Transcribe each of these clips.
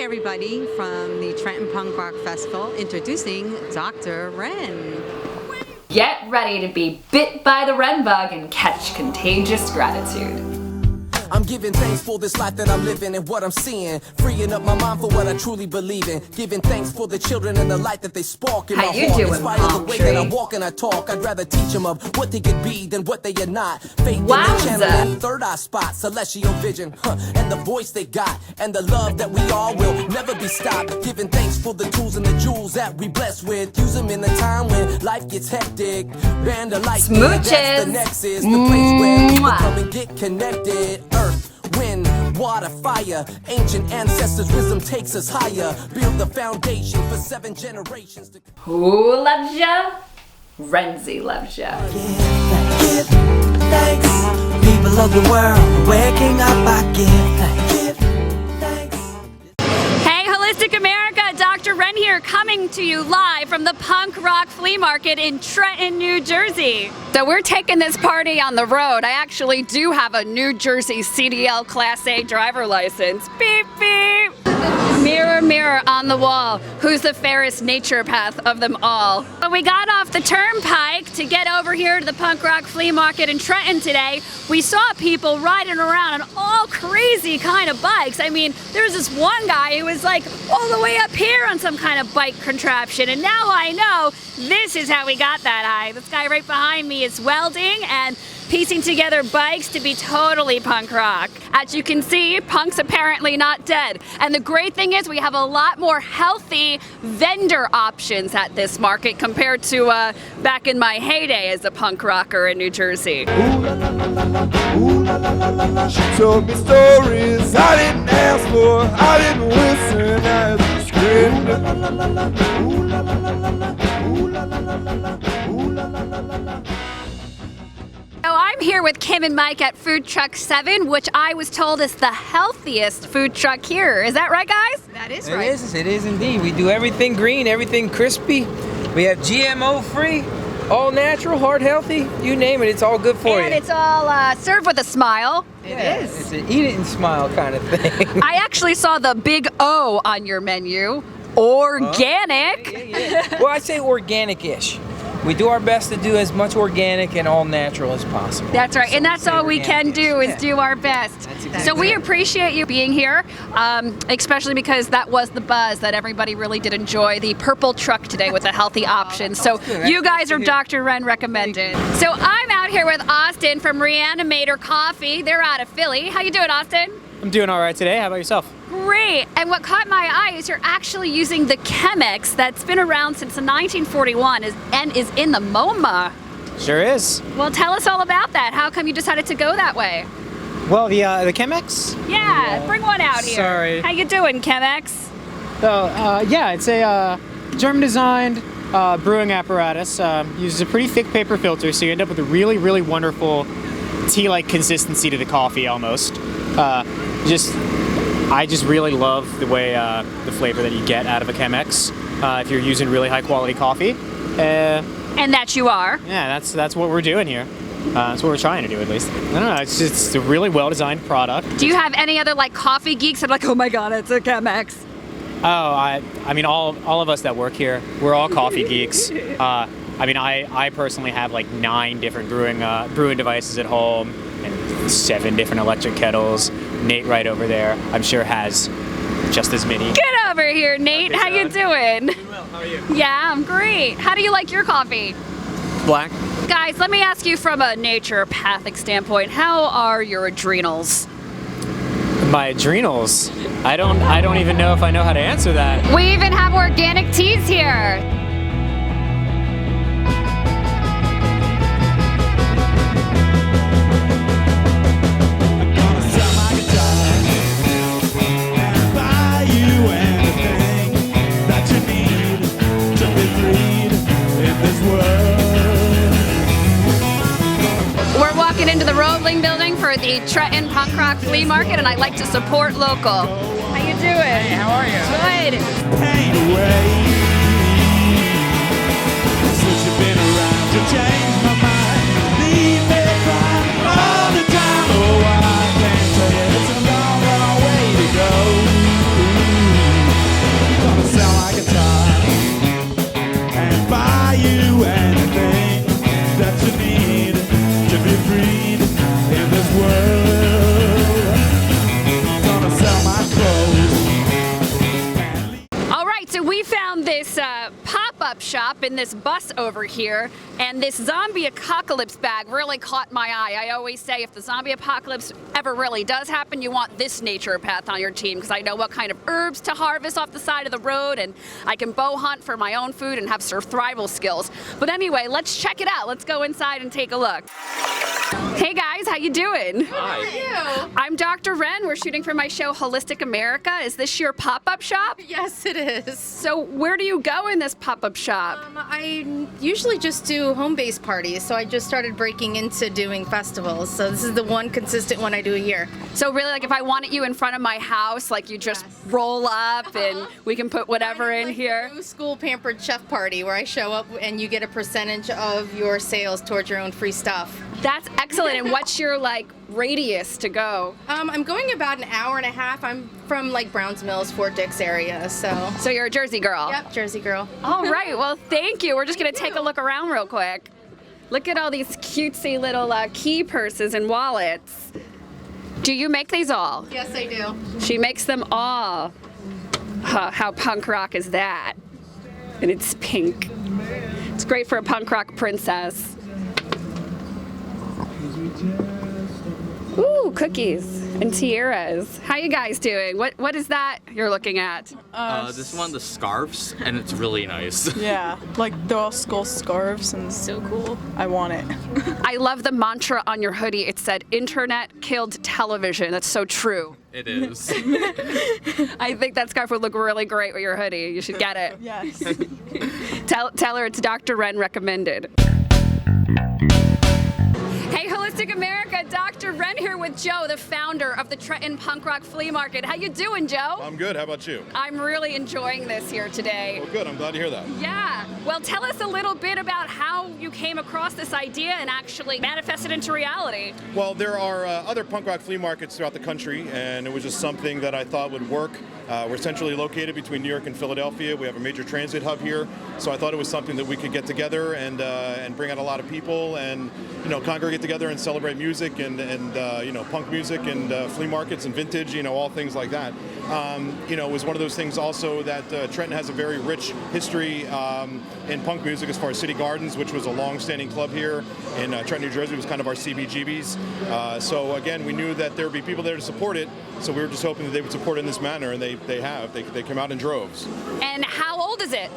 everybody from the Trenton Punk Rock Festival, introducing Dr. Ren. Get ready to be bit by the Ren bug and catch contagious gratitude. I'm giving thanks for this life that I'm living and what I'm seeing. Freeing up my mind for what I truly believe in. Giving thanks for the children and the light that they spark in my heart. In spite of the way that I walk and I talk, I'd rather teach them of what they could be than what they are not. Faith in their channel and third eye spot, celestial vision, and the voice they got, and the love that we all will never be stopped. Giving thanks for the tools and the jewels that we blessed with. Use them in a time when life gets hectic. Band of light, that's the nexus, the place where people come and get connected. Earth, wind, water, fire, ancient ancestors' wisdom takes us higher. Build the foundation for 7 generations to Who loves ya? RenZ loves ya. Give thanks, people of the world, waking up, I give thanks. Hey, Holistic America, Dr. Ren here, coming to you live from the Punk Rock Flea Market in Trenton, New Jersey. So we're taking this party on the road. I actually do have a New Jersey CDL Class A driver license. Beep, beep. Mirror, mirror on the wall, who's the fairest naturopath of them all? When we got off the turnpike to get over here to the Punk Rock Flea Market in Trenton today, we saw people riding around on all crazy kind of bikes. I mean, there was this one guy who was like all the way up here on some kind of bike contraption, and now I know this is how we got that high. This guy right behind me is welding and piecing together bikes to be totally punk rock. As you can see, punk's apparently not dead. And the great thing is we have a lot more healthy vendor options at this market compared to back in my heyday as a punk rocker in New Jersey. Ooh la la la la la, ooh la la la la la. She told me stories I didn't ask for, I didn't listen, I screamed. Ooh la la la la, ooh la la la la, ooh la la la la, ooh la la la la. So I'm here with Kim and Mike at Food Truck 7, which I was told is the healthiest food truck here. Is that right, guys? That is right. It is indeed. We do everything green, everything crispy. We have GMO free, all natural, heart healthy, you name it, it's all good for you. And it's all served with a smile. It is. It's an eat it and smile kind of thing. I actually saw the big O on your menu. Organic. Yeah. Well, I say organic-ish. We do our best to do as much organic and all natural as possible. That's right, So and that's all we can do is Yeah. do our best. Exactly So we it. appreciate you being here, especially because that was the buzz that everybody really did enjoy, the purple truck today with the healthy options. So good. you guys That's are good. Dr. Ren recommended. So I'm out here with Austin from Reanimator Coffee. They're out of Philly. How you doing, Austin? I'm doing all right today. How about yourself? Great. And what caught my eye is you're actually using the Chemex that's been around since 1941 and is in the MoMA. Sure is. Well, tell us all about that. How come you decided to go that way? Well, the Chemex. Yeah, bring one out here. Sorry. How you doing, Chemex? Yeah, it's a German-designed brewing apparatus. Uses a pretty thick paper filter, so you end up with a really, really wonderful tea-like consistency to the coffee, almost. I just really love the way the flavor that you get out of a Chemex if you're using really high-quality coffee. And that you are. Yeah, that's what we're doing here. That's what we're trying to do, at least. I don't know. It's a really well-designed product. Do you have any other like coffee geeks that are like, oh my god, it's a Chemex? Oh, I mean, all of us that work here, we're all coffee geeks. I mean, I personally have like 9 different brewing devices at home and 7 different electric kettles. Nate right over there, I'm sure has just as many. Get over here, Nate. How you doing? Doing well. How are you? Yeah, I'm great. How do you like your coffee? Black. Guys, let me ask you from a naturopathic standpoint, how are your adrenals? My adrenals. I don't even know if I know how to answer that. We even have organic teas here. We're walking into the Roebling building for the Trenton Punk Rock Flea Market, and I like to support local. How you doing? Hey, how are you? Good. Pain away. Since you've been around to change my mind, leave me crying all the time. Oh, I can't tell you, it's a long, long way to go. pop-up shop in this bus over here, and this zombie apocalypse bag really caught my eye. I always say if the zombie apocalypse ever really does happen, you want this naturopath on your team, because I know what kind of herbs to harvest off the side of the road, and I can bow hunt for my own food and have survival skills. But anyway, let's check it out. Let's go inside and take a look. Hey guys, how you doing? How are you? I'm Dr. Wren. We're shooting for my show Holistic America. Is this your pop-up shop? Yes, it is. So where do you go in this pop-up shop? I usually just do home-based parties, so I just started breaking into doing festivals. So this is the one consistent one I do a year. So really, like if I wanted you in front of my house, like you just roll up and we can put whatever in here? New school pampered chef party where I show up and you get a percentage of your sales towards your own free stuff. That's excellent. And what's your like radius to go? I'm going about an hour and a half. I'm from like Browns Mills, Fort Dix area, so. So you're a Jersey girl? Yep, Jersey girl. All right, well thank you. We're just gonna take a look around real quick. Look at all these cutesy little key purses and wallets. Do you make these all? Yes, I do. She makes them all. How punk rock is that? And it's pink. It's great for a punk rock princess. Ooh, cookies and tiaras. How you guys doing? What is that you're looking at? This is one of the scarves, and it's really nice. Yeah, like they're all skull scarves and So cool. I want it. I love the mantra on your hoodie. It said, "Internet killed television." That's so true. It is. I think that scarf would look really great with your hoodie. You should get it. Yes. Tell her it's Dr. Wren recommended. Hey, Holistic America, Dr. Wren here with Joe, the founder of the Trenton Punk Rock Flea Market. How you doing, Joe? I'm good. How about you? I'm really enjoying this here today. Well, good. I'm glad to hear that. Yeah. Well, tell us a little bit about how you came across this idea and actually manifested into reality. Well, there are other punk rock flea markets throughout the country, and it was just something that I thought would work. We're centrally located between New York and Philadelphia. We have a major transit hub here, so I thought it was something that we could get together and bring out a lot of people and congregate together and celebrate music and punk music and flea markets and vintage, all things like that. It was one of those things also that Trenton has a very rich history in punk music as far as City Gardens, which was a long-standing club here in Trenton, New Jersey. It was kind of our CBGBs. So again, we knew that there would be people there to support it, so we were just hoping that they would support it in this manner, and they have. They came out in droves. And how old is it?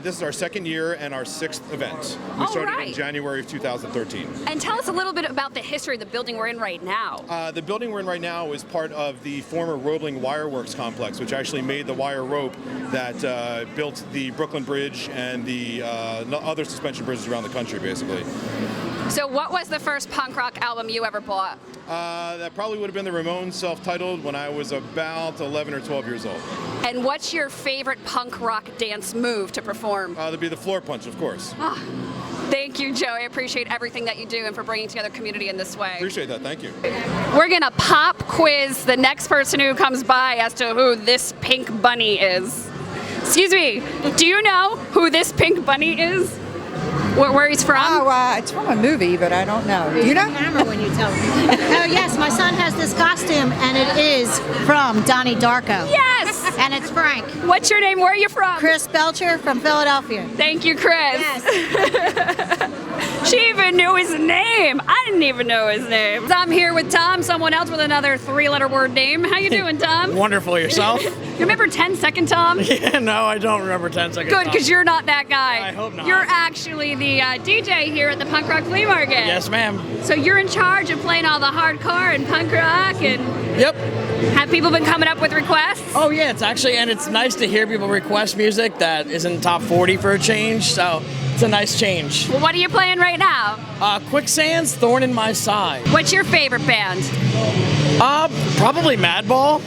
This is our second year and our sixth event. We started in January of 2013. And tell us a little bit about the history of the building we're in right now. The building we're in right now is part of the former Roebling Wire Works complex, which actually made the wire rope that built the Brooklyn Bridge and the other suspension bridges around the country, basically. So what was the first punk rock album you ever bought? That probably would have been the Ramones, self-titled, when I was about 11 or 12 years old. And what's your favorite punk rock dance move to perform? That'd be the floor punch, of course. Thank you, Joe. I appreciate everything that you do and for bringing together community in this way. Appreciate that. Thank you. We're going to pop quiz the next person who comes by as to who this pink bunny is. Excuse me, do you know who this pink bunny is? Where he's from? Oh, it's from a movie, but I don't know. Do you know? Hammer when you tell me. Oh yes, my son has this costume, and it is from Donnie Darko. Yes! And it's Frank. What's your name? Where are you from? Chris Belcher from Philadelphia. Thank you, Chris. Yes. She even knew his name. I didn't even know his name. I'm here with Tom, someone else with another three-letter word name. How you doing, Tom? Wonderful. Yourself? You remember 10 Second Tom? Yeah, no, I don't remember 10 Second Tom. Good, because you're not that guy. I hope not. You're actually the DJ here at the Punk Rock Flea Market. Yes, ma'am. So you're in charge of playing all the hardcore and punk rock and... Yep. Have people been coming up with requests? Oh, yeah, and it's nice to hear people request music that isn't top 40 for a change, so it's a nice change. Well, what are you playing right now? Quicksand's Thorn in My Side. What's your favorite band? Probably Madball.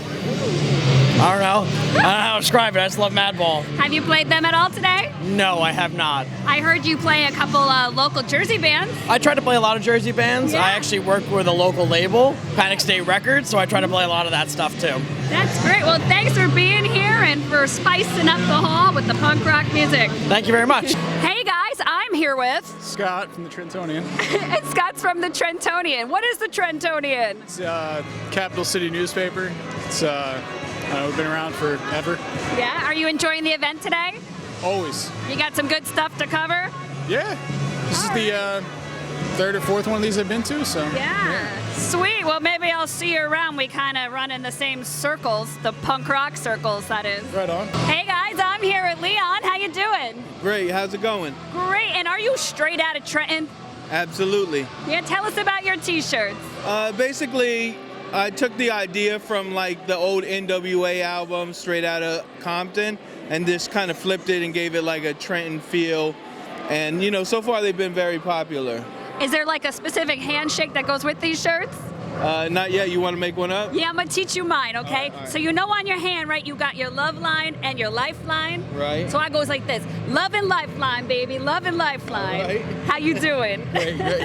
I don't know. I don't know how to describe it. I just love Madball. Have you played them at all today? No, I have not. I heard you play a couple local Jersey bands. I try to play a lot of Jersey bands. Yeah. I actually work with a local label, Panic State Records, so I try to play a lot of that stuff too. That's great. Well, thanks for being here and for spicing up the hall with the punk rock music. Thank you very much. Hey guys, I'm here with Scott from the Trentonian. And Scott's from the Trentonian. What is the Trentonian? It's a capital city newspaper. It's we've been around forever. Yeah, are you enjoying the event today? always. You got some good stuff to cover? Yeah. This is the third or fourth one of these I've been to, so. Yeah. Sweet. Well, maybe I'll see you around. We kind of run in the same circles, the punk rock circles, that is. Right on. Hey guys, I'm here with Leon. How you doing? Great. How's it going? Great. And are you straight out of Trenton? Absolutely. Yeah. Tell us about your T-shirts. Basically, I took the idea from like the old NWA album, Straight Outta Compton, and just kind of flipped it and gave it like a Trenton feel. And you know, so far they've been very popular. Is there like a specific handshake that goes with these shirts? Not yet. You want to make one up? Yeah, I'm gonna teach you mine, okay? All right. So you know on your hand, right, you got your love line and your lifeline? Right. So I goes like this, love and lifeline, baby, love and lifeline. Right. How you doing? Great, great.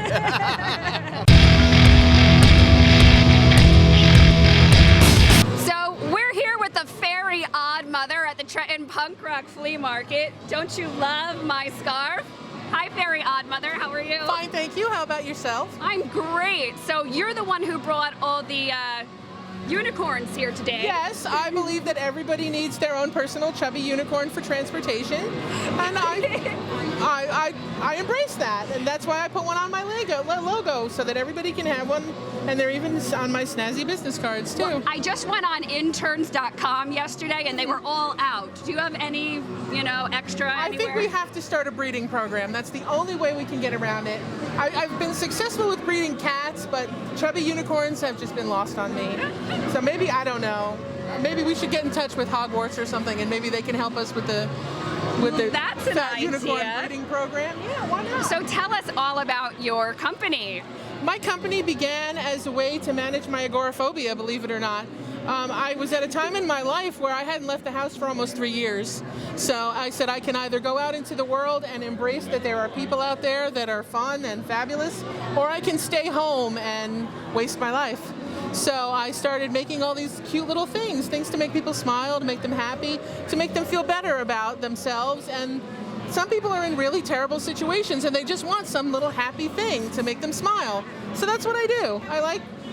So we're here with the Fairy Odd Mother at the Trenton Punk Rock Flea Market. Don't you love my scarf? Hi, Fairy Odd Mother. How are you? Fine, thank you. How about yourself? I'm great. So you're the one who brought all the unicorns here today. Yes, I believe that everybody needs their own personal chubby unicorn for transportation, and I embrace that, and that's why I put one on my logo so that everybody can have one, and they're even on my snazzy business cards too. Well, I just went on interns.com yesterday, and they were all out. Do you have any, extra anywhere? I think we have to start a breeding program. That's the only way we can get around it. I've been successful with breeding cats, but chubby unicorns have just been lost on me. So maybe, I don't know, maybe we should get in touch with Hogwarts or something, and maybe they can help us with the That's an idea. unicorn breeding program. Yeah, why not? So tell us all about your company. My company began as a way to manage my agoraphobia, believe it or not. I was at a time in my life where I hadn't left the house for almost 3 years. So I said I can either go out into the world and embrace that there are people out there that are fun and fabulous, or I can stay home and waste my life. So I started making all these cute little things to make people smile, to make them happy, to make them feel better about themselves. And some people are in really terrible situations and they just want some little happy thing to make them smile. So that's what I do.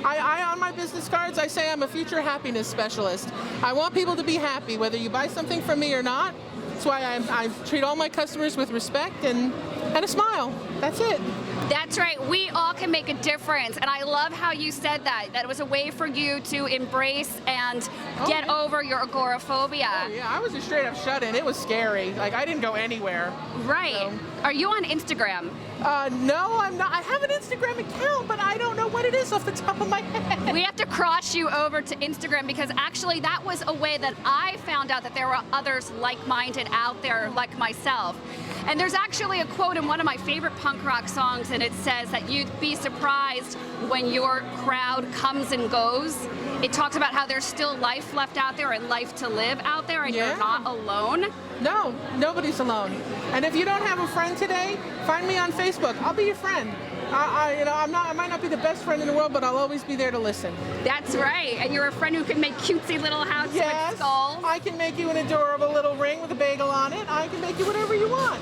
I on my business cards, I say I'm a future happiness specialist. I want people to be happy, whether you buy something from me or not. That's why I treat all my customers with respect and a smile. That's it. That's right. We all can make a difference. And I love how you said that it was a way for you to embrace and get over your agoraphobia. Oh, yeah. I was a straight up shut-in. It was scary. Like, I didn't go anywhere. Right. So. Are you on Instagram? No, I'm not. I have an Instagram account, but I don't know what it is off the top of my head. We have to cross you over to Instagram because actually that was a way that I found out that there were others like-minded out there like myself. And there's actually a quote in one of my favorite punk rock songs, and it says that you'd be surprised when your crowd comes and goes. It talks about how there's still life left out there and life to live out there, and you're not alone. No, nobody's alone. And if you don't have a friend today, find me on Facebook. I'll be your friend. I might not be the best friend in the world, but I'll always be there to listen. That's right. And you're a friend who can make cutesy little houses with skulls. I can make you an adorable little ring with a bagel on it. I can make you whatever you want.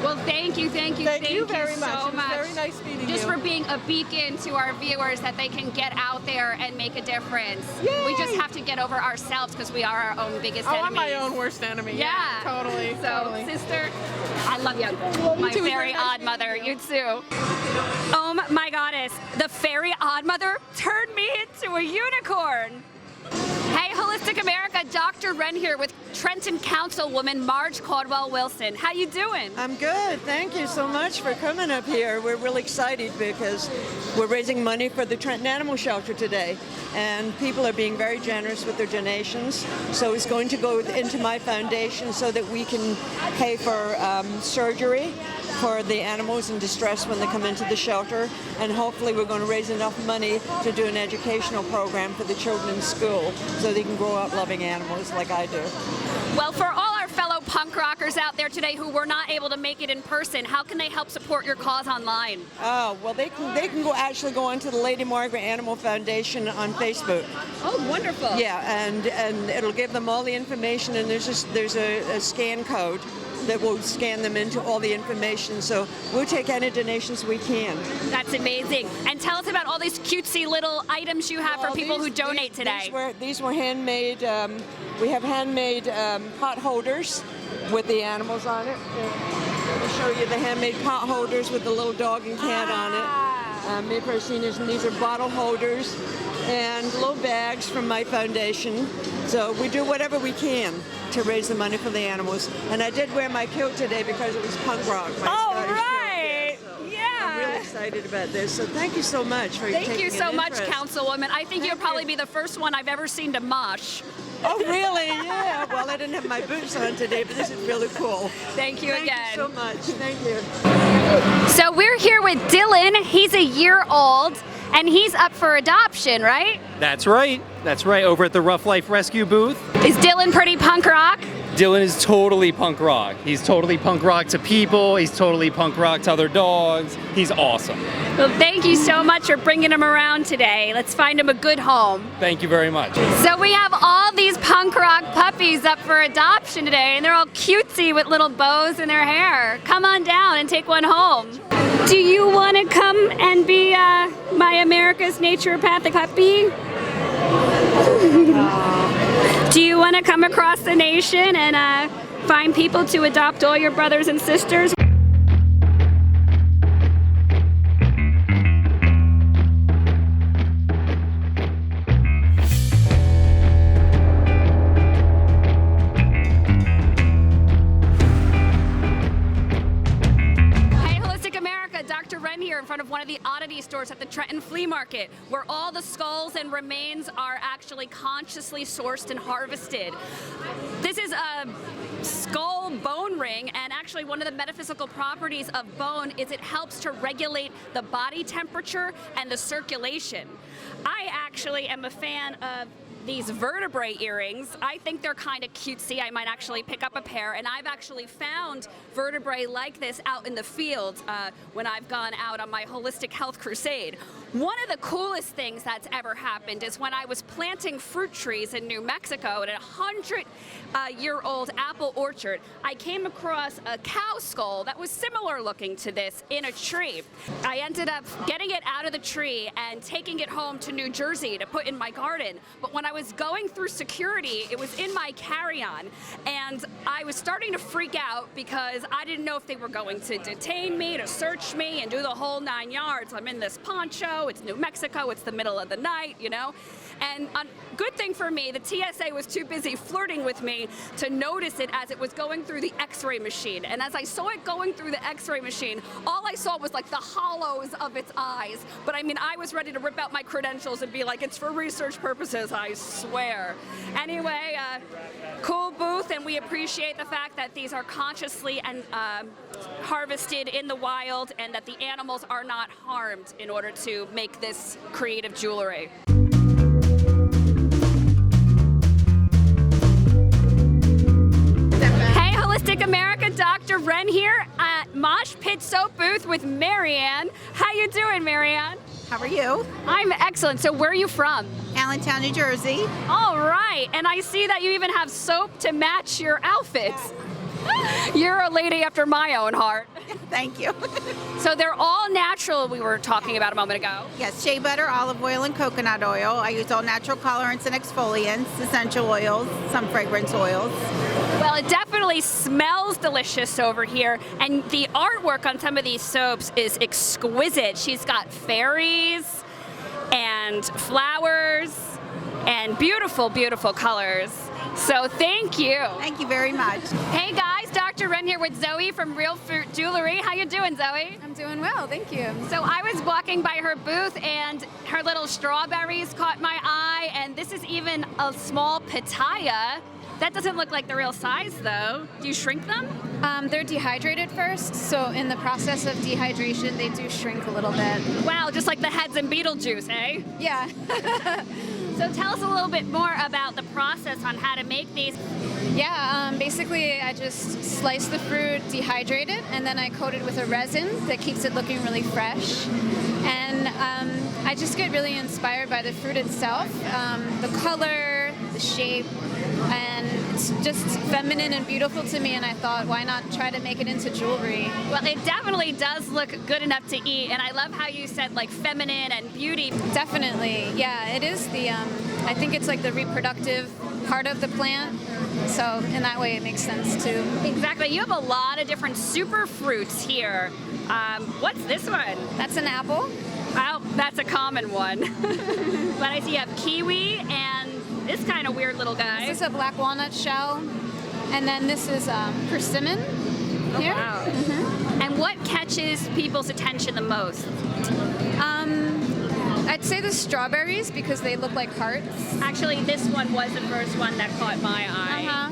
Well, thank you very much. so It was much. very nice meeting you. Just for being a beacon to our viewers that they can get out there and make a difference. Yay! We just have to get over ourselves because we are our own biggest enemies. I'm my own worst enemy. Yeah. Totally. So, totally. sister, I love you. My too. It was fairy very nice odd mother. You too. Oh my goddess, the fairy odd mother turned me into a unicorn. Hey, Holistic America, Dr. Wren here with Trenton Councilwoman Marge Caldwell-Wilson. How you doing? I'm good. Thank you so much for coming up here. We're really excited because we're raising money for the Trenton Animal Shelter today, and people are being very generous with their donations. So it's going to go into my foundation so that we can pay for surgery for the animals in distress when they come into the shelter, and hopefully we're going to raise enough money to do an educational program for the children in school so they can grow up loving animals like I do. Well, for all our fellow punk rockers out there today who were not able to make it in person, how can they help support your cause online? Oh, well, they can actually go onto the Lady Margaret Animal Foundation on Facebook. Oh, wonderful. Yeah, and it'll give them all the information, and there's a scan code that will scan them into all the information. So we'll take any donations we can. That's amazing. And tell us about all these cutesy little items you have for people who donate today. These were handmade. We have handmade pot holders with the animals on it. I'll show you the handmade pot holders with the little dog and cat on it. Made for seniors, and these are bottle holders and little bags from my foundation. So we do whatever we can to raise the money for the animals. And I did wear my kilt today because it was punk rock. All right. I'm really excited about this. So thank you so much for taking Thank you so an much, interest. Councilwoman. I think you'll probably be the first one I've ever seen to mosh. Oh, really? Yeah. Well, I didn't have my boots on today, but this is really cool. Thank you again. Thank you so much. Thank you. So we're here with Dylan. He's a year old, and he's up for adoption, right? That's right. That's right. Over at the Rough Life Rescue booth. Is Dylan pretty punk rock? Dylan is totally punk rock. He's totally punk rock to people. He's totally punk rock to other dogs. He's awesome. Well, thank you so much for bringing him around today. Let's find him a good home. Thank you very much. So we have all these punk rock puppies up for adoption today, and they're all cutesy with little bows in their hair. Come on down and take one home. Do you want to come and be my America's Naturopathic puppy? Do you want to come across the nation and find people to adopt all your brothers and sisters? In front of one of the Oddities stores at the Trenton Flea Market, where all the skulls and remains are actually consciously sourced and harvested. This is a skull bone ring, and actually one of the metaphysical properties of bone is it helps to regulate the body temperature and the circulation. I actually am a fan of these vertebrae earrings. I think they're kind of cutesy. I might actually pick up a pair, and I've actually found vertebrae like this out in the field when I've gone out on my holistic health crusade. One of the coolest things that's ever happened is when I was planting fruit trees in New Mexico in a 100-year-old apple orchard, I came across a cow skull that was similar looking to this in a tree. I ended up getting it out of the tree and taking it home to New Jersey to put in my garden. But when I was going through security, it was in my carry-on, and I was starting to freak out because I didn't know if they were going to detain me, to search me, and do the whole 9 yards. I'm in this poncho, it's New Mexico, it's the middle of the night, you know? And good thing for me, the TSA was too busy flirting with me to notice it as it was going through the x-ray machine. And as I saw it going through the x-ray machine, all I saw was like the hollows of its eyes. But I mean, I was ready to rip out my credentials and be like, it's for research purposes, I swear. Anyway, cool booth, and we appreciate the fact that these are consciously and harvested in the wild, and that the animals are not harmed in order to make this creative jewelry. Hey, Holistic America, Dr. Ren here at Mosh Pit Soap booth with Marianne. How you doing, Marianne? How are you? I'm excellent. So where are you from? Allentown, New Jersey. All right. And I see that you even have soap to match your outfits. You're a lady after my own heart. Thank you. So they're all natural, we were talking about a moment ago. Yes, shea butter, olive oil, and coconut oil. I use all natural colorants and exfoliants, essential oils, some fragrance oils. Well, it definitely smells delicious over here, and the artwork on some of these soaps is exquisite. She's got fairies and flowers and beautiful, beautiful colors. So thank you. Thank you very much. Hey guys, Dr. Ren here with Zoe from Real Fruit Jewelry. How you doing, Zoe? I'm doing well, thank you. So I was walking by her booth and her little strawberries caught my eye, and this is even a small pitaya. That doesn't look like the real size though. Do you shrink them? They're dehydrated first, so in the process of dehydration, they do shrink a little bit. Wow, just like the heads in Beetlejuice, eh? Yeah. So tell us a little bit more about the process on how to make these. Yeah, basically I just slice the fruit, dehydrate it, and then I coat it with a resin that keeps it looking really fresh. And I just get really inspired by the fruit itself, the color, the shape, and it's just feminine and beautiful to me, and I thought, why not try to make it into jewelry? Well, it definitely does look good enough to eat, and I love how you said like feminine and beauty. Definitely, yeah, it is the, I think it's like the reproductive part of the plant. So in that way, it makes sense too. Exactly. You have a lot of different super fruits here. What's this one? That's an apple. Well, that's a common one. But I see you have kiwi and this kind of weird little guy. This is a black walnut shell. And then this is persimmon here. Wow. And what catches people's attention the most? I'd say the strawberries because they look like hearts. Actually, this one was the first one that caught my eye.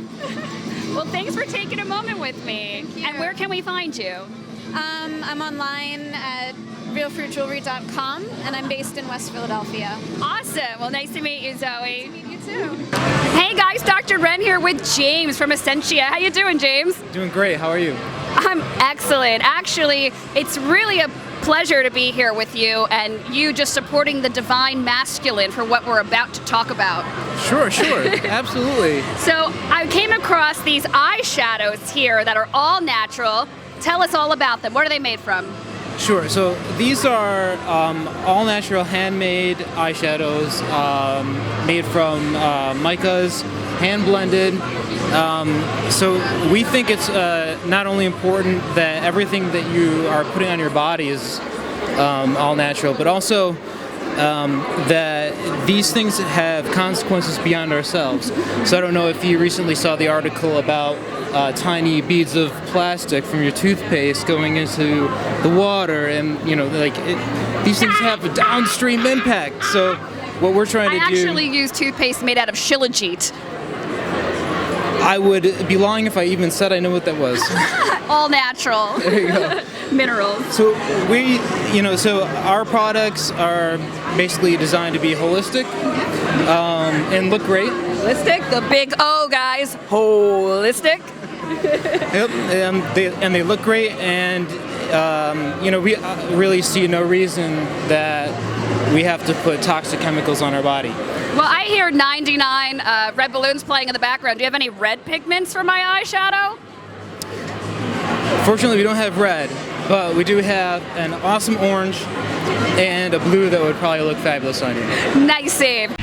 Well, thanks for taking a moment with me. Thank you. And where can we find you? I'm online at realfruitjewelry.com, and I'm based in West Philadelphia. Awesome. Well, nice to meet you, Zoe. Nice to meet you too. Hey guys, Dr. Wren here with James from Essentia. How you doing, James? Doing great. How are you? I'm excellent. Actually, it's really a pleasure to be here with you and you just supporting the divine masculine for what we're about to talk about. Sure. Absolutely. So I came across these eyeshadows here that are all natural. Tell us all about them. What are they made from? Sure. So these are all natural handmade eyeshadows made from micas, hand blended. So we think it's not only important that everything that you are putting on your body is all natural, but also that these things have consequences beyond ourselves. So I don't know if you recently saw the article about tiny beads of plastic from your toothpaste going into the water, and these things have a downstream impact. So what we're trying to do... I actually use toothpaste made out of shilajit. I would be lying if I even said I knew what that was. All natural. There you go. Minerals. So so our products are basically designed to be holistic and look great. Holistic, the big O, guys. Holistic. Yep, and they look great, and we really see no reason that we have to put toxic chemicals on our body. Well, I hear 99 red balloons playing in the background. Do you have any red pigments for my eyeshadow? Fortunately, we don't have red, but we do have an awesome orange and a blue that would probably look fabulous on you. Nice save.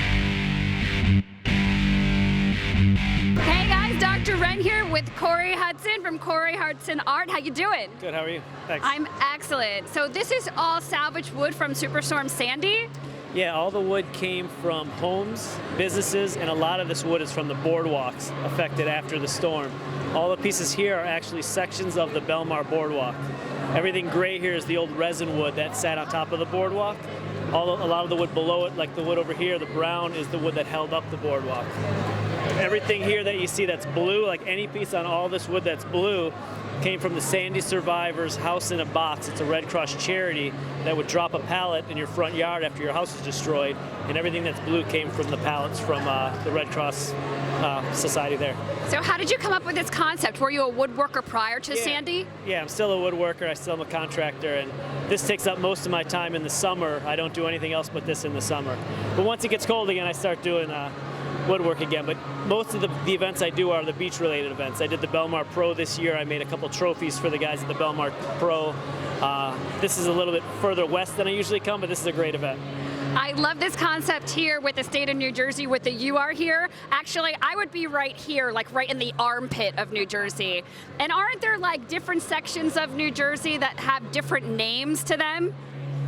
Hey guys, Dr. Wren here with Corey Hudson from Corey Hudson Art. How you doing? Good, how are you? Thanks. I'm excellent. So this is all salvaged wood from Superstorm Sandy? Yeah, all the wood came from homes, businesses, and a lot of this wood is from the boardwalks affected after the storm. All the pieces here are actually sections of the Belmar boardwalk. Everything gray here is the old resin wood that sat on top of the boardwalk. A lot of the wood below it, like the wood over here, the brown, is the wood that held up the boardwalk. Everything here that you see that's blue, like any piece on all this wood that's blue, came from the Sandy survivors' House in a Box. It's a Red Cross charity that would drop a pallet in your front yard after your house is destroyed, and everything that's blue came from the pallets from the Red Cross Society there. So how did you come up with this concept? Were you a woodworker prior to Sandy? Yeah, I'm still a woodworker. I still am a contractor, and this takes up most of my time in the summer. I don't do anything else but this in the summer. But once it gets cold again, I start doing woodwork again. But most of the events I do are the beach-related events. I did the Belmar Pro this year. I made a couple trophies for the guys at the Belmar Pro. This is a little bit further west than I usually come, but this is a great event. I love this concept here with the state of New Jersey, with the "you are here." Actually, I would be right here, like right in the armpit of New Jersey. And aren't there like different sections of New Jersey that have different names to them?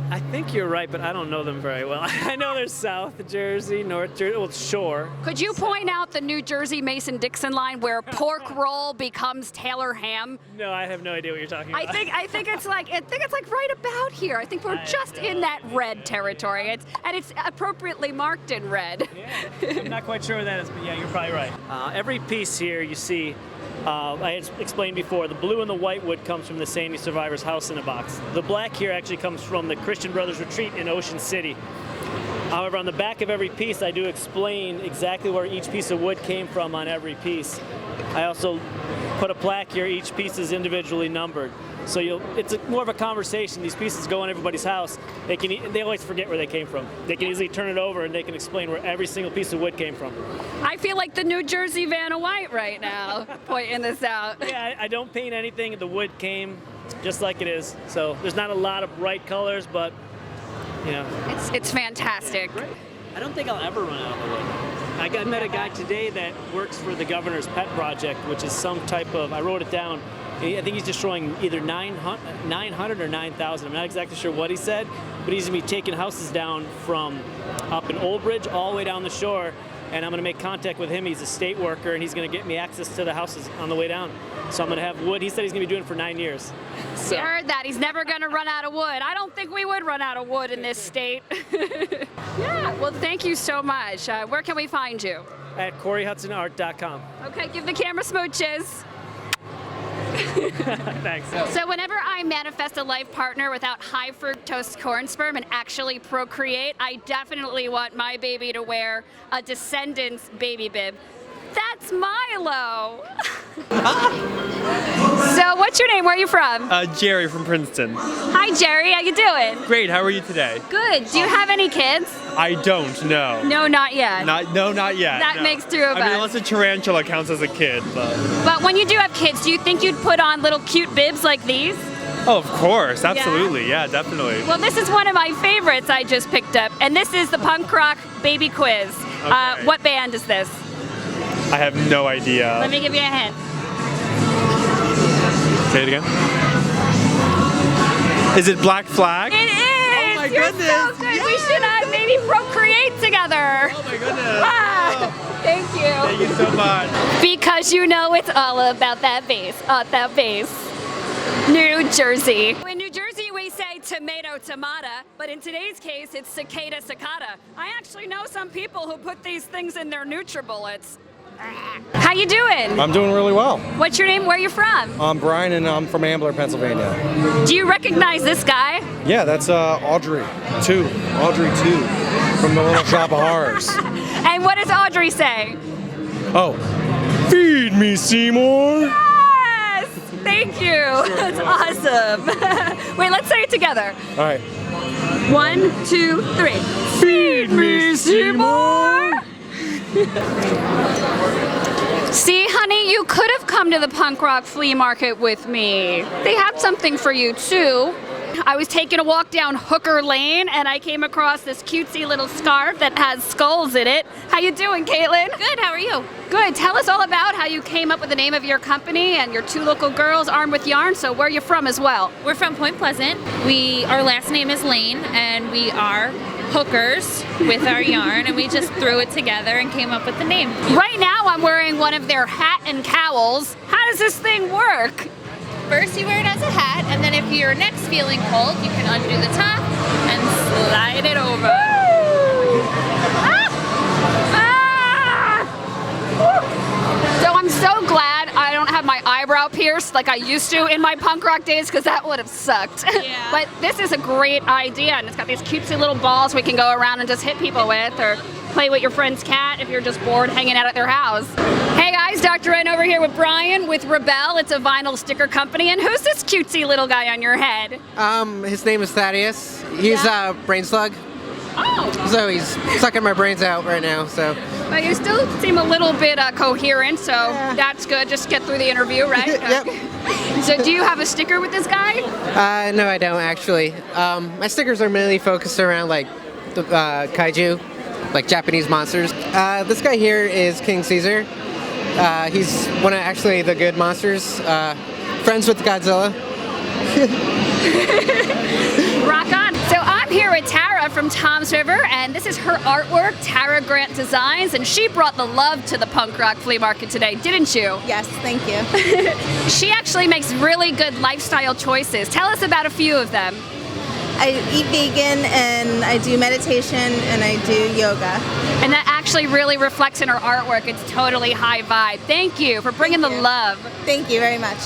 I think you're right, but I don't know them very well. I know there's South Jersey, North Jersey, well, Shore. Could you point out the New Jersey Mason-Dixon line where pork roll becomes Taylor ham? No, I have no idea what you're talking about. I think it's like right about here. I think we're just in that red territory. It's appropriately marked in red. Yeah, I'm not quite sure what that is, but yeah, you're probably right. Every piece here you see, I had explained before, the blue and the white wood comes from the Sandy survivors' House in a Box. The black here actually comes from the Christian Brothers Retreat in Ocean City. However, on the back of every piece, I do explain exactly where each piece of wood came from on every piece. I also put a plaque here. Each piece is individually numbered. So it's more of a conversation. These pieces go in everybody's house. They always forget where they came from. They can easily turn it over and they can explain where every single piece of wood came from. I feel like the New Jersey Vanna White right now, pointing this out. Yeah, I don't paint anything. The wood came just like it is. So there's not a lot of bright colors, but you know. It's fantastic. I don't think I'll ever run out of the wood. I met a guy today that works for the Governor's Pet Project, which is some type of, I wrote it down, I think he's destroying either 900 or 9,000. I'm not exactly sure what he said, but he's going to be taking houses down from up in Old Bridge all the way down the shore, and I'm going to make contact with him. He's a state worker, and he's going to get me access to the houses on the way down. So I'm going to have wood. He said he's going to be doing it for 9 years. So. You heard that. He's never going to run out of wood. I don't think we would run out of wood in this state. Yeah, well, thank you so much. Where can we find you? At CoreyHudsonArt.com. Okay, give the camera smooches. Thanks. So whenever I manifest a life partner without high fructose corn sperm and actually procreate, I definitely want my baby to wear a Descendants baby bib. That's Milo. So what's your name? Where are you from? Jerry from Princeton. Hi Jerry, how you doing? Great, how are you today? Good. Do you have any kids? I don't, no. No, not yet. Not yet. That no. makes two of us. I mean, unless a tarantula counts as a kid, but... But when you do have kids, do you think you'd put on little cute bibs like these? Oh, of course, absolutely, yeah, definitely. Well, this is one of my favorites I just picked up, and this is the Punk Rock Baby Quiz. Okay. What band is this? I have no idea. Let me give you a hint. Say it again. Is it Black Flag? It is! Oh my You're goodness! So good. Yes! We should maybe procreate together. Oh my goodness! Thank you. Thank you so much. Because you know it's all about that bass. That bass. New Jersey. In New Jersey, we say tomato, tomata, but in today's case, it's cicada, cicada. I actually know some people who put these things in their NutriBullets. How you doing? I'm doing really well. What's your name? Where are you from? I'm Brian, and I'm from Ambler, Pennsylvania. Do you recognize this guy? Yeah, that's Audrey 2. Audrey 2 from the Little Shop of Horrors. And what does Audrey say? Oh, feed me, Seymour. Yes! Thank you. That's awesome. Wait, let's say it together. All right. 1, 2, 3. Feed me, Seymour. See, honey, you could have come to the punk rock flea market with me. They have something for you, too. I was taking a walk down Hooker Lane, and I came across this cutesy little scarf that has skulls in it. How you doing, Caitlin? Good, how are you? Good. Tell us all about how you came up with the name of your company and your two local girls armed with yarn. So where are you from as well? We're from Point Pleasant. Our last name is Lane, and we are hookers with our yarn, and we just threw it together and came up with the name. Right now I'm wearing one of their hat and cowls. How does this thing work? First you wear it as a hat, and then if your neck's feeling cold, you can undo the top and slide it over. So I'm so glad I don't have my eyebrow pierced like I used to in my punk rock days, because that would have sucked. Yeah. But this is a great idea, and it's got these cutesy little balls we can go around and just hit people with, or play with your friend's cat if you're just bored hanging out at their house. Hey guys, Dr. N over here with Brian with Rebel. It's a vinyl sticker company. And who's this cutesy little guy on your head? His name is Thaddeus. He's a brain slug. Oh. So he's sucking my brains out right now, so. But you still seem a little bit coherent, so that's good. Just get through the interview, right? Yep. So do you have a sticker with this guy? No, I don't actually. My stickers are mainly focused around like the kaiju, like Japanese monsters. This guy here is King Caesar. He's one of actually the good monsters. Friends with Godzilla. Rock on. So I'm here with Tara from Tom's River, and this is her artwork, Tara Grant Designs, and she brought the love to the punk rock flea market today, didn't you? Yes, thank you. She actually makes really good lifestyle choices. Tell us about a few of them. I eat vegan, and I do meditation, and I do yoga. And that actually really reflects in her artwork. It's totally high vibe. Thank you for bringing the love. Thank you very much.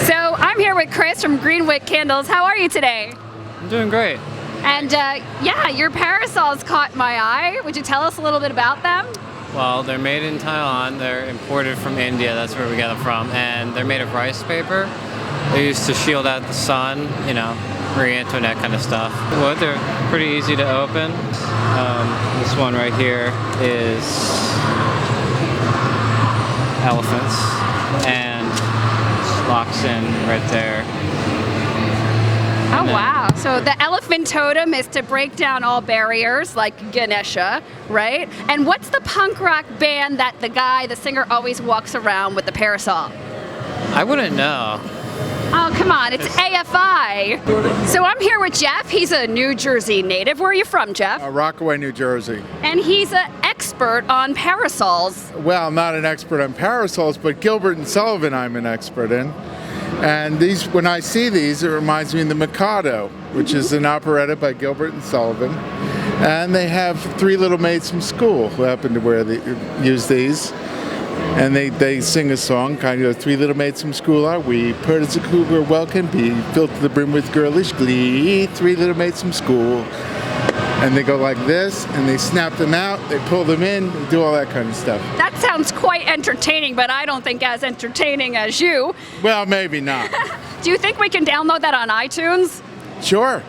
So I'm here with Chris from Greenwick Candles. How are you today? I'm doing great. And yeah, your parasols caught my eye. Would you tell us a little bit about them? Well, they're made in Thailand. They're imported from India. That's where we get them from. And they're made of rice paper. They're used to shield out the sun, you know, Marie-Antoinette kind of stuff. Wood, they're pretty easy to open. This one right here is elephants, and locks in right there. Oh, wow. So the elephant totem is to break down all barriers, like Ganesha, right? And what's the punk rock band that the singer always walks around with the parasol? I wouldn't know. Oh, come on, it's AFI. So I'm here with Jeff. He's a New Jersey native. Where are you from, Jeff? Rockaway, New Jersey. And he's an expert on parasols. Well, not an expert on parasols, but Gilbert and Sullivan I'm an expert in. And these, when I see these, it reminds me of the Mikado, which is an operetta by Gilbert and Sullivan. And they have three little maids from school who happen to use these. And they sing a song, kind of, three little maids from school are we, pert as a cougar well can be, filled to the brim with girlish glee, three little maids from school. And they go like this, and they snap them out, they pull them in, they do all that kind of stuff. That sounds quite entertaining, but I don't think as entertaining as you. Well, maybe not. Do you think we can download that on iTunes? Sure.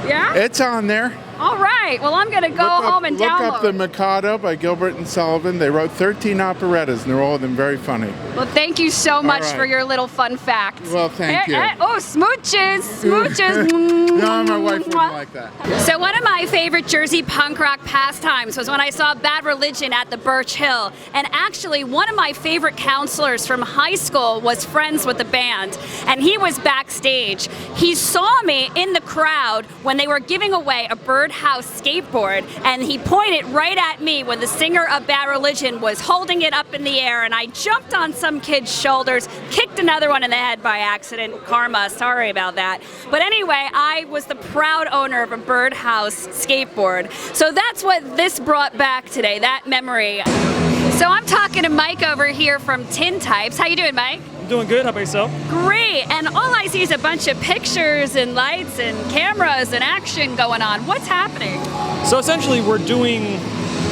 Yeah? It's on there. All right. Well, I'm going to go home and download. Look up the Mikado by Gilbert and Sullivan. They wrote 13 operettas, and they're all of them very funny. Well, thank you so much right. for your little fun facts. Well, thank you. Oh, smooches, smooches. No, my wife wouldn't like that. So one of my favorite Jersey punk rock pastimes was when I saw Bad Religion at the Birch Hill. And actually, one of my favorite counselors from high school was friends with the band. And he was backstage. He saw me in the crowd when they were giving away a Birdhouse skateboard. And he pointed right at me when the singer of Bad Religion was holding it up in the air. And I jumped on some kid's shoulders, kicked another one in the head by accident. Karma, sorry about that. But anyway, I was the proud owner of a Birdhouse skateboard. So that's what this brought back today, that memory. So I'm talking to Mike over here from Tin Types. How you doing, Mike? I'm doing good. How about yourself? Great. And all I see is a bunch of pictures and lights and cameras and action going on. What's happening? So essentially, we're doing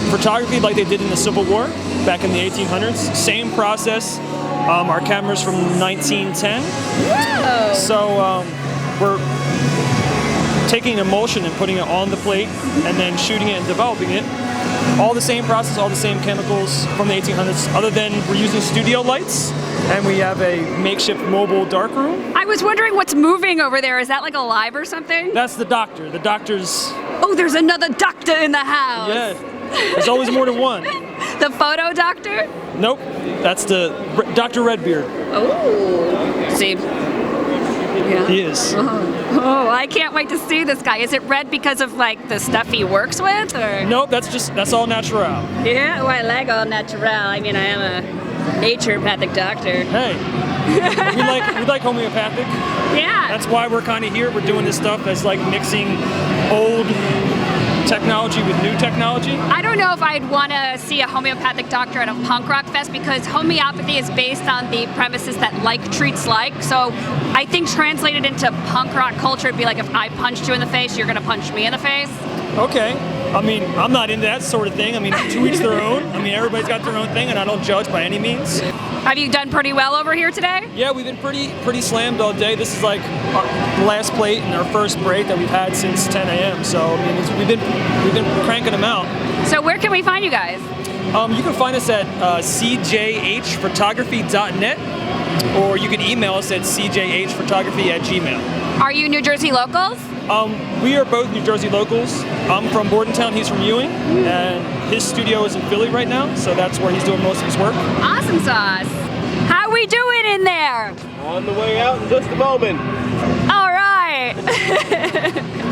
photography like they did in the Civil War back in the 1800s. Same process. Our camera's from 1910. Whoa. So we're taking emulsion and putting it on the plate and then shooting it and developing it. All the same process, all the same chemicals from the 1800s, other than we're using studio lights and we have a makeshift mobile darkroom. I was wondering what's moving over there. Is that like alive or something? That's the doctor. The doctor's... Oh, there's another doctor in the house. Yeah, there's always more than one. The photo doctor? Nope, that's the Dr. Redbeard. Oh, see. Yeah. He is. Oh, I can't wait to see this guy. Is it red because of like the stuff he works with, or? Nope, that's all natural. Yeah, well, I like all natural. I mean, I am a naturopathic doctor. Hey, we like homeopathic. Yeah. That's why we're kind of here. We're doing this stuff that's like mixing old technology with new technology. I don't know if I'd want to see a homeopathic doctor at a punk rock fest because homeopathy is based on the premises that like treats like. So I think translated into punk rock culture would be like if I punched you in the face, you're going to punch me in the face. Okay. I mean, I'm not into that sort of thing. I mean, to each their own. I mean, everybody's got their own thing, and I don't judge by any means. Have you done pretty well over here today? Yeah, we've been pretty slammed all day. This is like our last plate and our first break that we've had since 10 a.m. So I mean, we've been cranking them out. So where can we find you guys? You can find us at cjhphotography.net, or you can email us at cjhphotography@gmail. Are you New Jersey locals? We are both New Jersey locals. I'm from Bordentown, he's from Ewing, and his studio is in Philly right now, so that's where he's doing most of his work. Awesome sauce. How we doing in there? On the way out in just a moment. All right.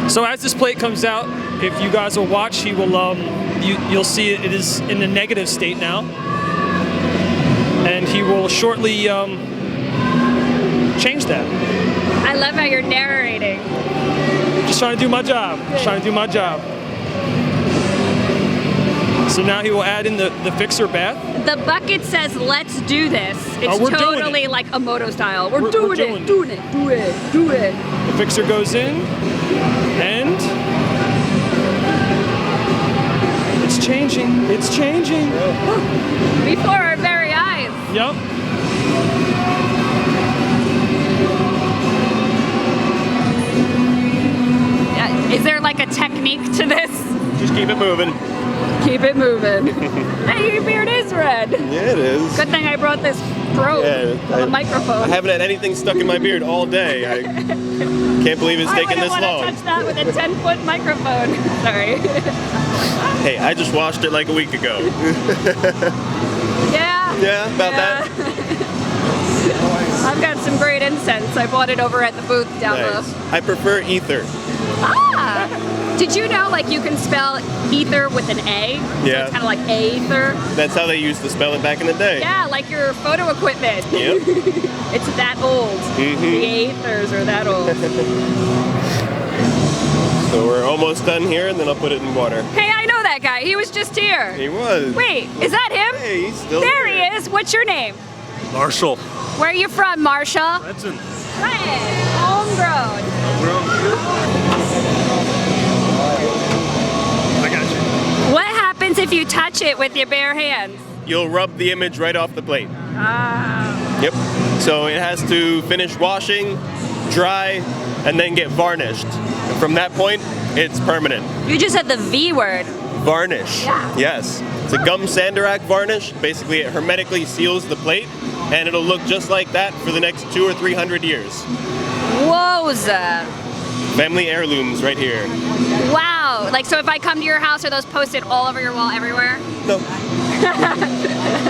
So as this plate comes out, if you guys will watch, he will you'll see it is in the negative state now, and he will shortly change that. I love how you're narrating. Just trying to do my job. Just trying to do my job. So now he will add in the fixer bath. The bucket says, "Let's do this." It's totally like a moto style. We're doing it. Do it. The fixer goes in, and it's changing. It's changing. Before our very eyes. Yep. Is there like a technique to this? Just keep it moving. Keep it moving. Hey, your beard is red. Yeah, it is. Good thing I brought this probe Yeah, of a microphone. I haven't had anything stuck in my beard all day. I can't believe it's taken this I long. wouldn't want to touch that with a 10-foot microphone. Sorry. Hey, I just washed it like a week ago. Yeah. Yeah, about that. I've got some great incense. I bought it over at the booth down Nice. I prefer ether. Ah! Did you know, like, you can spell ether with an A? So Yeah. it's kind of like aether. That's how they used to spell it back in the day. Yeah, like your photo equipment. Yep. It's that old. Mhm. The aethers are that old. So we're almost done here, and then I'll put it in water. Hey, I know that guy. He was just here. He was. Wait, is that him? Hey, he's still there here. he is. What's your name? Marshall. Where are you from, Marshall? Trenton. Trenton. Homegrown. I got you. What happens if you touch it with your bare hands? You'll rub the image right off the plate. Ah. Yep. So it has to finish washing, dry, and then get varnished. And from that point, it's permanent. You just said the V word. Varnish. Yeah. Yes. It's a gum sanderac varnish. Basically, it hermetically seals the plate, and it'll look just like that for the next 200 or 300 years. Wowza. Family heirlooms right here. Wow. Like, so if I come to your house, are those posted all over your wall everywhere? No.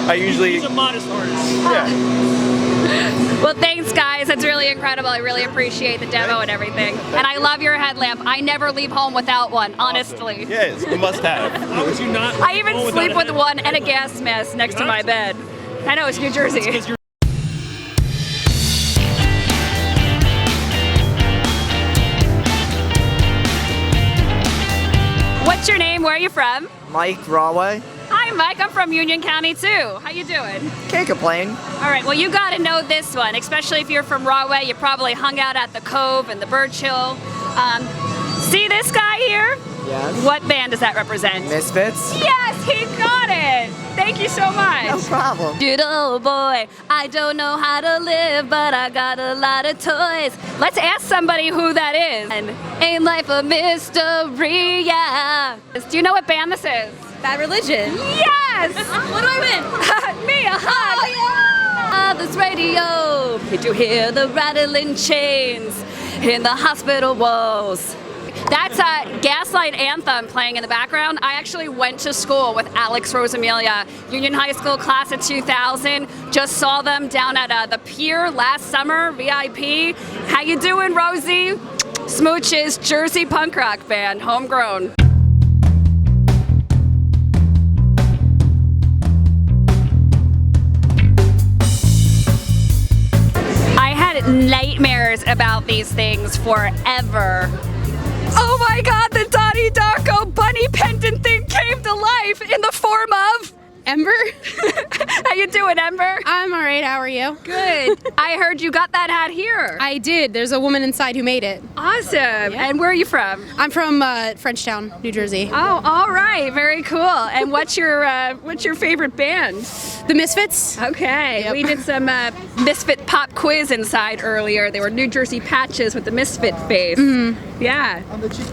I usually... He's a modest artist. Yeah. Well, thanks, guys. That's really incredible. I really appreciate the demo and everything. And I love your headlamp. I never leave home without one, honestly. Yes, a must-have. How would you not? I even sleep with one and a gas mask next to my bed. I know, it's New Jersey. What's your name? Where are you from? Mike Rawway. Hi, Mike. I'm from Union County, too. How you doing? Can't complain. All right, well, you got to know this one, especially if you're from Rahway. You probably hung out at the Cove and the Birch Hill. See this guy here? Yes. What band does that represent? Misfits. Yes, he got it. Thank you so much. No problem. Doodle boy, I don't know how to live, but I got a lot of toys. Let's ask somebody who that is. And ain't life a mystery, yeah. Do you know what band this is? Bad Religion. Yes! What do I win? Me, a hug. This radio. Did you hear the rattling chains in the hospital walls? That's a Gaslight Anthem playing in the background. I actually went to school with Alex Rosamilia, Union High School class of 2000. Just saw them down at the pier last summer, VIP. How you doing, Rosie? Smooches, Jersey punk rock band, homegrown. I had nightmares about these things forever. Oh my God, the Donnie Darko bunny pendant thing came to life in the form of Ember. How you doing, Ember? I'm all right. How are you? Good. I heard you got that hat here. I did. There's a woman inside who made it. Awesome. Yeah. And where are you from? I'm from Frenchtown, New Jersey. Oh, all right. Very cool. And what's your favorite band? The Misfits. Okay. Yep. We did some Misfit pop quiz inside earlier. They were New Jersey patches with the Misfit face. Mm-hmm. Yeah.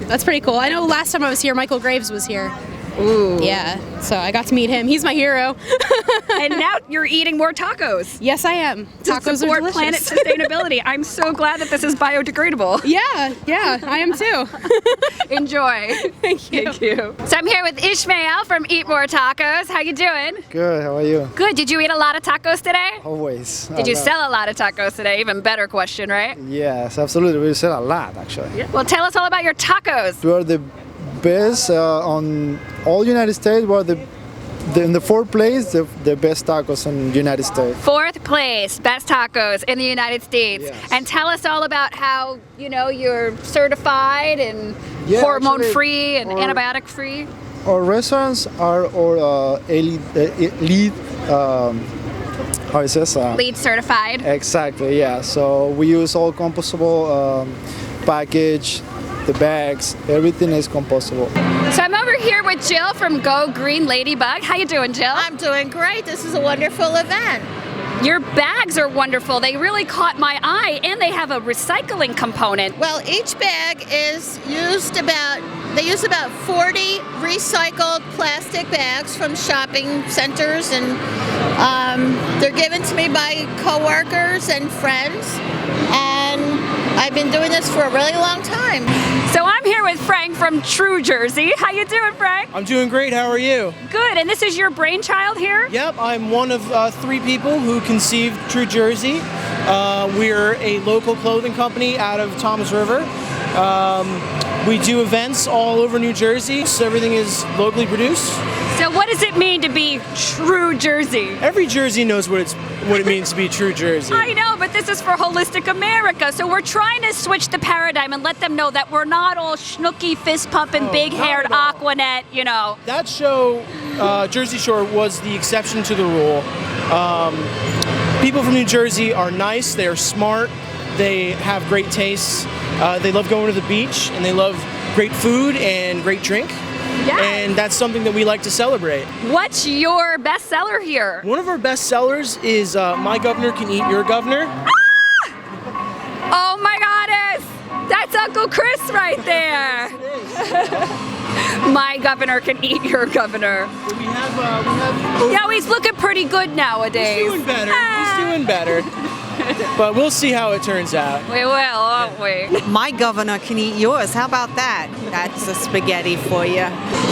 That's pretty cool. I know last time I was here, Michael Graves was here. Ooh. Yeah, so I got to meet him. He's my hero. And now you're eating more tacos. Yes, I am. Tacos support are planet sustainability. I'm so glad that this is biodegradable. Yeah, I am too. Enjoy. Thank you. Thank you. So I'm here with Ishmael from Eat More Tacos. How you doing? Good, how are you? Good. Did you eat a lot of tacos today? Always. Did you sell a lot of tacos today? Even better question, right? Yes, absolutely. We sell a lot, actually. Yeah. Well, tell us all about your tacos. We are the best on all United States. We're in the fourth place, the best tacos in the United States. Fourth place, best tacos in the United States. Yes. And tell us all about how, you're certified and hormone-free and antibiotic-free. Our restaurants are elite how it says? LEED certified. Exactly, yeah. So we use all compostable package, the bags, everything is compostable. So I'm over here with Jill from Go Green Ladybug. How you doing, Jill? I'm doing great. This is a wonderful event. Your bags are wonderful. They really caught my eye, and they have a recycling component. Well, each bag is they use about 40 recycled plastic bags from shopping centers and They're given to me by coworkers and friends, and I've been doing this for a really long time. So I'm here with Frank from True Jersey. How you doing, Frank? I'm doing great. How are you? Good. And this is your brainchild here? Yep, I'm one of 3 people who conceived True Jersey. We're a local clothing company out of Thomas River. We do events all over New Jersey, so everything is locally produced. So what does it mean to be True Jersey? Every Jersey knows what it means to be True Jersey. I know, but this is for Holistic America, so we're trying to switch the paradigm and let them know that we're not all schnooky, fist-pumping, big-haired Aquanet, you know. That show, Jersey Shore, was the exception to the rule. People from New Jersey are nice, they are smart, they have great tastes, they love going to the beach, and they love great food and great drink. Yeah. And that's something that we like to celebrate. What's your bestseller here? One of our best sellers is My Governor Can Eat Your Governor. Oh my goddess! That's Uncle Chris right there! My governor can eat your governor. We have Yeah, he's looking pretty good nowadays. He's doing better. He's doing better. But we'll see how it turns out. We will, won't we? My governor can eat yours. How about that? That's a spaghetti for you.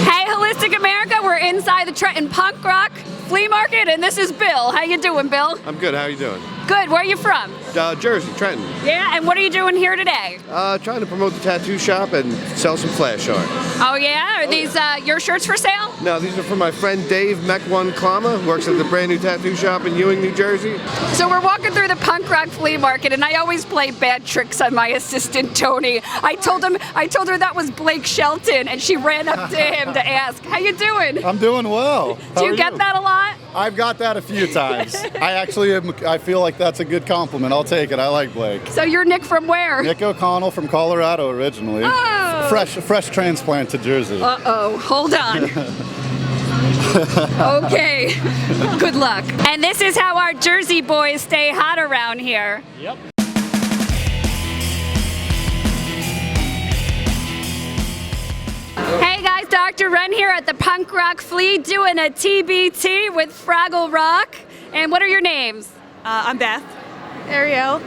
Hey, Holistic America, we're inside the Trenton Punk Rock Flea Market, and this is Bill. How you doing, Bill? I'm good. How are you doing? Good. Where are you from? Jersey, Trenton. Yeah, and what are you doing here today? Trying to promote the tattoo shop and sell some flash art. Oh yeah? Are these your shirts for sale? No, these are from my friend Dave Mech1 Klama, who works at the brand new tattoo shop in Ewing, New Jersey. So we're walking through the Punk Rock Flea Market, and I always play bad tricks on my assistant Tony. I told her that was Blake Shelton, and she ran up to him to ask, "How you doing?" I'm doing well. Do you get that a lot? I've got that a few times. I feel like that's a good compliment. I'll take it. I like Blake. So you're Nick from where? Nick O'Connell from Colorado originally. Oh. Fresh transplant to Jersey. Uh-oh, hold on. Okay, good luck. And this is how our Jersey boys stay hot around here. Yep. Hey guys, Dr. Ren here at the Punk Rock Flea doing a TBT with Fraggle Rock. And what are your names? I'm Beth. Ariel.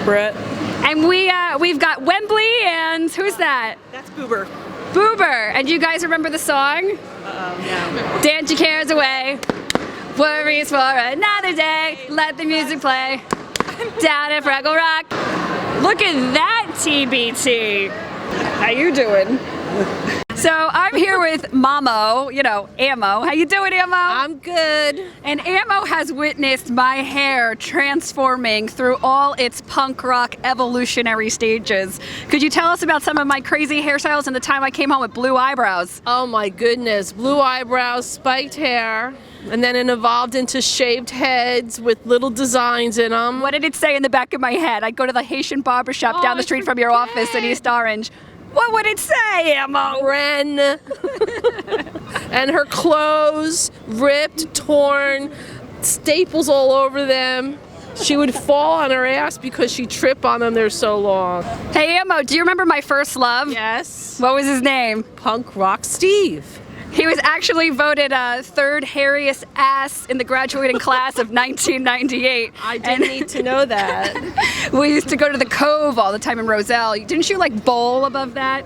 Brett. And we've got Wembley and who's that? That's Boober. Boober. And do you guys remember the song? No. Dance your cares away. Worries for another day. Let the music play. Down at Fraggle Rock. Look at that TBT. How you doing? So I'm here with Mamo, Ammo. How you doing, Ammo? I'm good. And Ammo has witnessed my hair transforming through all its punk rock evolutionary stages. Could you tell us about some of my crazy hairstyles and the time I came home with blue eyebrows? Oh my goodness. Blue eyebrows, spiked hair, and then it evolved into shaved heads with little designs in them. What did it say in the back of my head? I'd go to the Haitian barbershop down the street from your office in East Orange. What would it say, Ammo? Ren. And her clothes ripped, torn, staples all over them. She would fall on her ass because she tripped on them. They're so long. Hey, Ammo, do you remember my first love? Yes. What was his name? Punk Rock Steve. He was actually voted third hairiest ass in the graduating class of 1998. I didn't need to know that. We used to go to the Cove all the time in Roselle. Didn't you bowl above that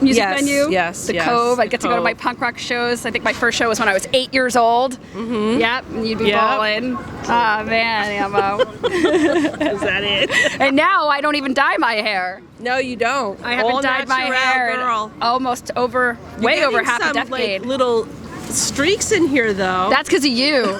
music venue? Yes, The Cove. I'd get to go to my punk rock shows. I think my first show was when I was 8 years old. Mm-hmm. Yep, and you'd be bowling. Oh man, Ammo. Is that it? And now I don't even dye my hair. No, you don't. I haven't dyed my hair in almost way over half a decade. Little streaks in here though. That's because of you.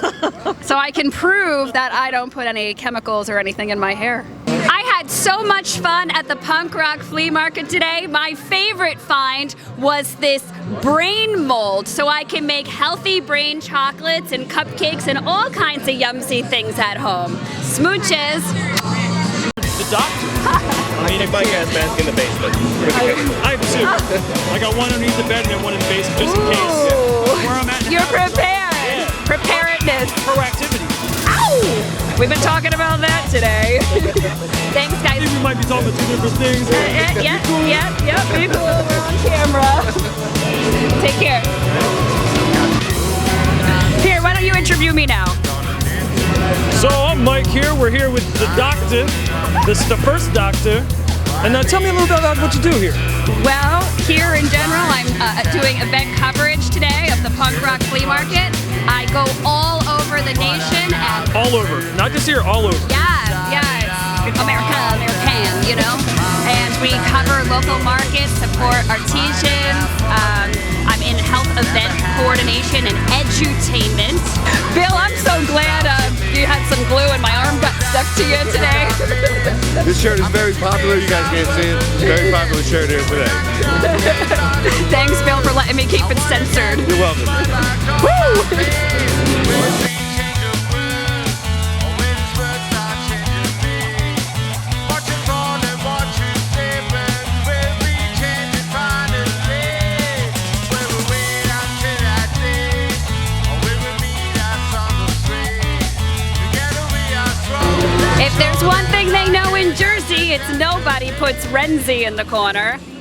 So I can prove that I don't put any chemicals or anything in my hair. I had so much fun at the Punk Rock Flea Market today. My favorite find was this brain mold, so I can make healthy brain chocolates and cupcakes and all kinds of yumsy things at home. Smooches. The doctor. I take my gas mask in the basement. I have two. I got one underneath the bed and then one in the basement just in case. Where I'm at. You're prepared. Yeah. Preparedness. Proactivity. Ow! We've been talking about that today. Thanks, guys. I think we might be talking about two different things. Yep. Be cool. We're on camera. Take care. Here, why don't you interview me now? So I'm Mike here. We're here with the doctor. This is the first doctor. And tell me a little bit about what you do here. Well, here in general, I'm doing event coverage today of the punk rock flea market. I go all over the nation and All over, not just here, all over. yeah, it's American, you know. And we cover local markets, support artisans. I'm in health event coordination and edutainment. Bill, I'm so glad you had some glue and my arm got stuck to you today. This shirt is very popular. You guys can't see it. Very popular shirt here today. Thanks, Bill, for letting me keep it censored. You're welcome. Woo! If there's one thing they know in Jersey, it's nobody puts rootZ in the corner.